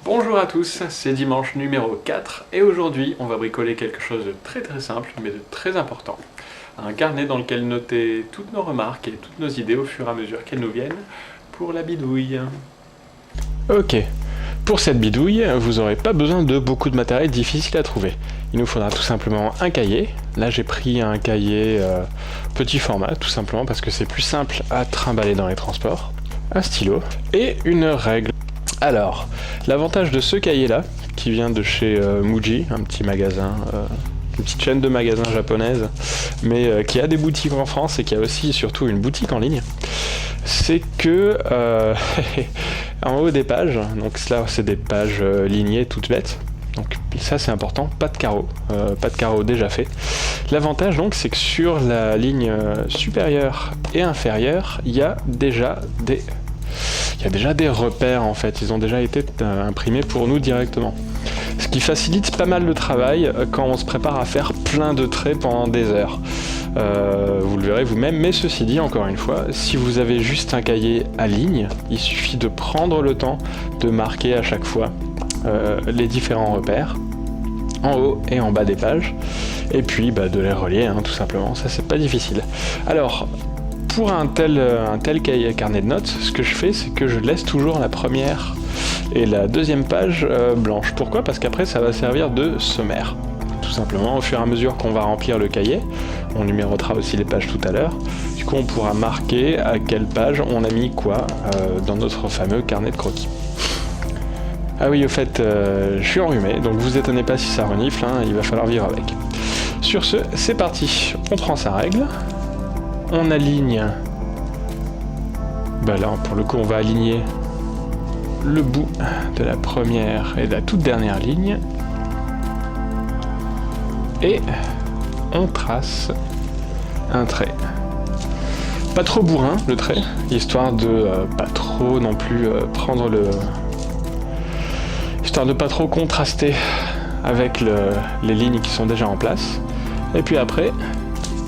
Bonjour à tous, c'est dimanche numéro 4 et aujourd'hui on va bricoler quelque chose de très simple mais de très important. Un carnet dans lequel noter toutes nos remarques et toutes nos idées au fur et à mesure qu'elles nous viennent pour la bidouille. Ok, pour cette bidouille, vous n'aurez pas besoin de beaucoup de matériel difficile à trouver. Il nous faudra tout simplement un cahier. Là j'ai pris un cahier petit format, tout simplement parce que c'est plus simple à trimballer dans les transports. Un stylo et une règle. Alors, l'avantage de ce cahier-là, qui vient de chez Muji, un petit magasin, une petite chaîne de magasins japonaise, mais qui a des boutiques en France et qui a aussi surtout une boutique en ligne, c'est que en haut des pages, donc là c'est des pages lignées toutes bêtes, donc ça c'est important, pas de carreaux déjà fait. L'avantage donc c'est que sur la ligne supérieure et inférieure, il y a déjà des repères en fait, ils ont déjà été imprimés pour nous directement. Ce qui facilite pas mal le travail quand on se prépare à faire plein de traits pendant des heures. Vous le verrez vous-même, mais ceci dit, encore une fois, si vous avez juste un cahier à ligne, il suffit de prendre le temps de marquer à chaque fois les différents repères, en haut et en bas des pages, et puis de les relier, tout simplement, ça c'est pas difficile. Alors, pour un tel carnet de notes, ce que je fais, c'est que je laisse toujours la première et la deuxième page blanche. Pourquoi ? Parce qu'après, ça va servir de sommaire. Tout simplement, au fur et à mesure qu'on va remplir le cahier, on numérotera aussi les pages tout à l'heure, du coup on pourra marquer à quelle page on a mis quoi dans notre fameux carnet de croquis. Ah oui, au fait, je suis enrhumé, donc vous étonnez pas si ça renifle, il va falloir vivre avec. Sur ce, c'est parti, on prend sa règle. On aligne, là pour le coup on va aligner le bout de la première et de la toute dernière ligne et on trace un trait. Pas trop bourrin le trait, histoire de pas trop non plus histoire de pas trop contraster avec les lignes qui sont déjà en place. Et puis après,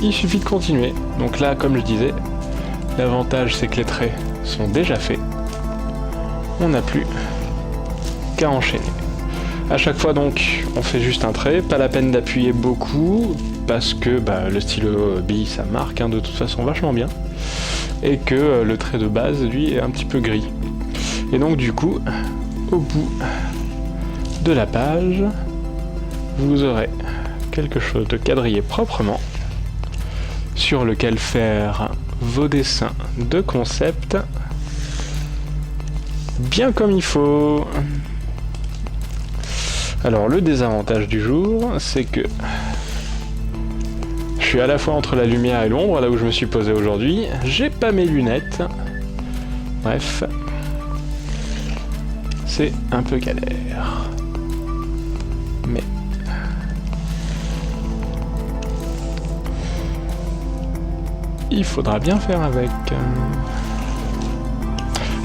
il suffit de continuer. Donc là, comme je disais, l'avantage c'est que les traits sont déjà faits. On n'a plus qu'à enchaîner. À chaque fois donc, on fait juste un trait, pas la peine d'appuyer beaucoup, parce que le stylo bille ça marque de toute façon vachement bien, et que le trait de base, lui, est un petit peu gris. Et donc du coup, au bout de la page, vous aurez quelque chose de quadrillé proprement, sur lequel faire vos dessins de concept bien comme il faut. Alors le désavantage du jour, c'est que je suis à la fois entre la lumière et l'ombre, là où je me suis posé aujourd'hui, j'ai pas mes lunettes, bref, c'est un peu galère. Mais il faudra bien faire avec.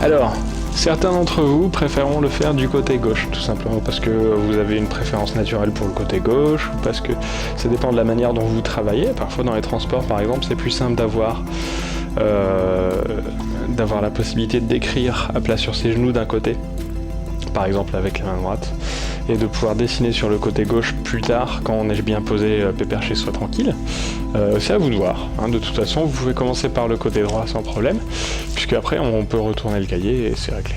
Alors, certains d'entre vous préféreront le faire du côté gauche, tout simplement parce que vous avez une préférence naturelle pour le côté gauche, ou parce que ça dépend de la manière dont vous travaillez. Parfois dans les transports, par exemple, c'est plus simple d'avoir la possibilité d'écrire à plat sur ses genoux d'un côté, par exemple avec la main droite, et de pouvoir dessiner sur le côté gauche plus tard quand on est bien posé, pépère chez soi tranquille. C'est à vous de voir. De toute façon, vous pouvez commencer par le côté droit sans problème, puisque après on peut retourner le cahier et c'est réglé.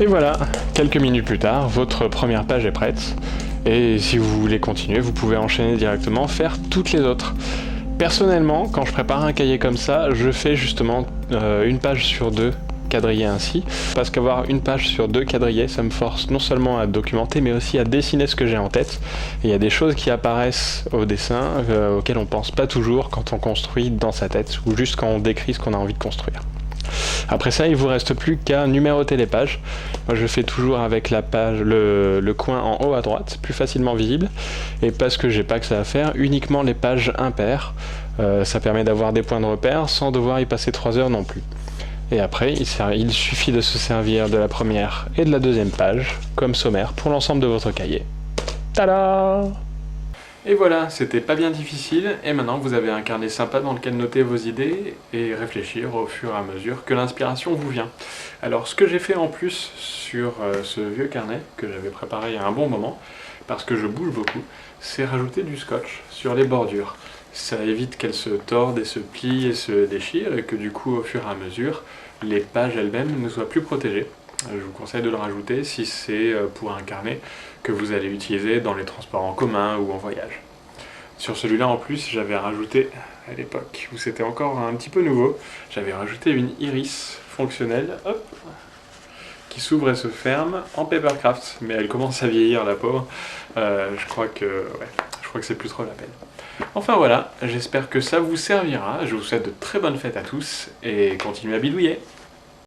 Et voilà, quelques minutes plus tard, votre première page est prête. Et si vous voulez continuer, vous pouvez enchaîner directement, faire toutes les autres. Personnellement, quand je prépare un cahier comme ça, je fais justement une page sur deux quadrillés ainsi, parce qu'avoir une page sur deux quadrillés, ça me force non seulement à documenter, mais aussi à dessiner ce que j'ai en tête. Et il y a des choses qui apparaissent au dessin auxquelles on pense pas toujours quand on construit dans sa tête, ou juste quand on décrit ce qu'on a envie de construire. Après ça, il vous reste plus qu'à numéroter les pages. Moi, je fais toujours avec la page, le coin en haut à droite, plus facilement visible. Et parce que j'ai pas que ça à faire, uniquement les pages impaires. Ça permet d'avoir des points de repère sans devoir y passer 3 heures non plus. Et après, il suffit de se servir de la première et de la deuxième page comme sommaire pour l'ensemble de votre cahier. Tada! Et voilà, c'était pas bien difficile, et maintenant vous avez un carnet sympa dans lequel noter vos idées et réfléchir au fur et à mesure que l'inspiration vous vient. Alors ce que j'ai fait en plus sur ce vieux carnet, que j'avais préparé il y a un bon moment, parce que je bouge beaucoup, c'est rajouter du scotch sur les bordures. Ça évite qu'elles se tordent et se plient et se déchirent, et que du coup au fur et à mesure, les pages elles-mêmes ne soient plus protégées. Je vous conseille de le rajouter si c'est pour un carnet que vous allez utiliser dans les transports en commun ou en voyage. Sur celui-là en plus, j'avais rajouté, à l'époque où c'était encore un petit peu nouveau, j'avais rajouté une iris fonctionnelle, hop, qui s'ouvre et se ferme en papercraft, mais elle commence à vieillir la pauvre. Je crois que c'est plus trop la peine. Enfin voilà, j'espère que ça vous servira, je vous souhaite de très bonnes fêtes à tous et continuez à bidouiller.